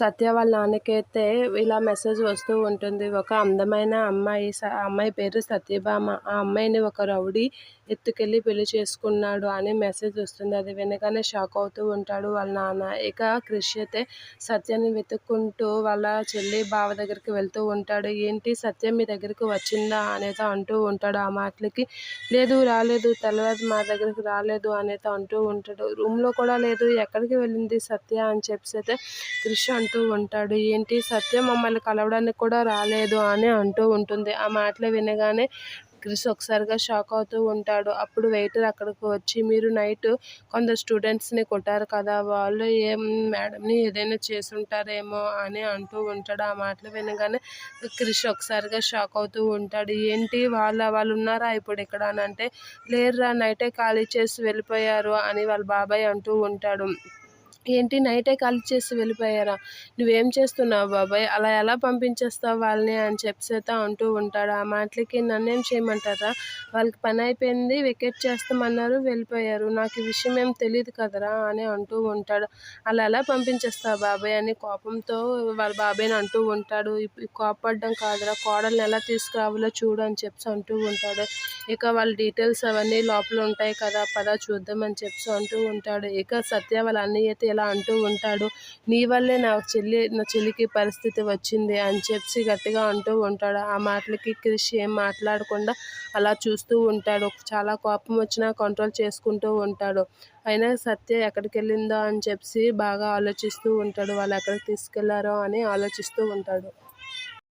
సత్య వాళ్ళ నాన్నకైతే ఇలా మెసేజ్ వస్తూ ఉంటుంది. ఒక అందమైన అమ్మాయి ఆ అమ్మాయి పేరు సత్యభామ. ఆ అమ్మాయిని ఒక రౌడీ ఎత్తుకెళ్ళి పెళ్లి చేసుకున్నాడు అని మెసేజ్ వస్తుంది. అది వినగానే షాక్ అవుతూ ఉంటాడు వాళ్ళ నాన్న. ఇక క్రిష్ అయితే సత్యాన్ని వెతుక్కుంటూ వాళ్ళ చెల్లి, బావ దగ్గరికి వెళ్తూ ఉంటాడు. ఏంటి సత్య మీ దగ్గరికి వచ్చిందా అనేది అంటూ ఉంటాడు. ఆ మాటలకి లేదు రాలేదు, తెల్లవారి మా దగ్గరికి రాలేదు అనేది అంటూ ఉంటాడు. రూమ్‌లో కూడా లేదు, ఎక్కడికి వెళ్ళింది సత్య అని చెప్పేసి అయితే క్రిష్ అంటూ ఉంటాడు. ఏంటి సత్య మమ్మల్ని కలవడానికి కూడా రాలేదు అని అంటూ ఉంటుంది. ఆ మాటలు వినగానే క్రిష్ ఒకసారిగా షాక్ అవుతూ ఉంటాడు. అప్పుడు వెయిటర్ అక్కడికి వచ్చి మీరు నైట్ కొందరు స్టూడెంట్స్‌ని కొట్టారు కదా! వాళ్ళు మేడంని ఏదైనా చేసుంటారేమో అని అంటూ ఉంటాడు. ఆ మాటలు వినగానే క్రిష్ ఒకసారిగా షాక్ అవుతూ ఉంటాడు. ఏంటి వాళ్ళున్నారా ఇప్పుడు ఇక్కడ అని అంటే, లేరురా నైటే ఖాళీ చేసి వెళ్ళిపోయారు అని వాళ్ళ బాబాయ్ అంటూ ఉంటాడు. ఏంటి నైటే ఖాళీ చేసి వెళ్ళిపోయారా? నువ్వేం చేస్తున్నావు బాబాయ్? అలా ఎలా పంపించేస్తావు వాళ్ళని అని చెప్పేసి అంటూ ఉంటాడు. ఆ మాటలకి నన్నేం చేయమంటారా? వాళ్ళకి పని అయిపోయింది, వికెట్ చేస్తామన్నారు వెళ్ళిపోయారు. నాకు ఈ విషయం ఏం తెలీదు కదరా అని అంటూ ఉంటాడు. అలా ఎలా పంపించేస్తావు బాబాయ్ అని కోపంతో వాళ్ళ బాబాయ్‌ని అంటూ ఉంటాడు. కోప్పడడం కాదురా, కోడల్ని ఎలా తీసుకురావాలో చూడు అని చెప్పేసి అంటూ ఉంటాడు. ఇక వాళ్ళ డీటెయిల్స్ అవన్నీ లోపల ఉంటాయి కదా! పద చూద్దాం అని చెప్పేసి అంటూ ఉంటాడు. ఇక సత్య వాళ్ళ అన్నయ్య అయితే ఇలా అంటూ ఉంటాడు. నీ వల్లే నా చెల్లికి పరిస్థితి వచ్చింది అని చెప్పి గట్టిగా అంటూ ఉంటాడు. ఆ మాటలకి క్రిష్ ఏం మాట్లాడకుండా అలా చూస్తూ ఉంటాడు. చాలా కోపం వచ్చినా కంట్రోల్ చేసుకుంటూ ఉంటాడు. అయినా సత్య ఎక్కడికెళ్ళిందో అని చెప్పి బాగా ఆలోచిస్తూ ఉంటాడు. వాళ్ళు ఎక్కడికి తీసుకెళ్లారో అని ఆలోచిస్తూ ఉంటాడు.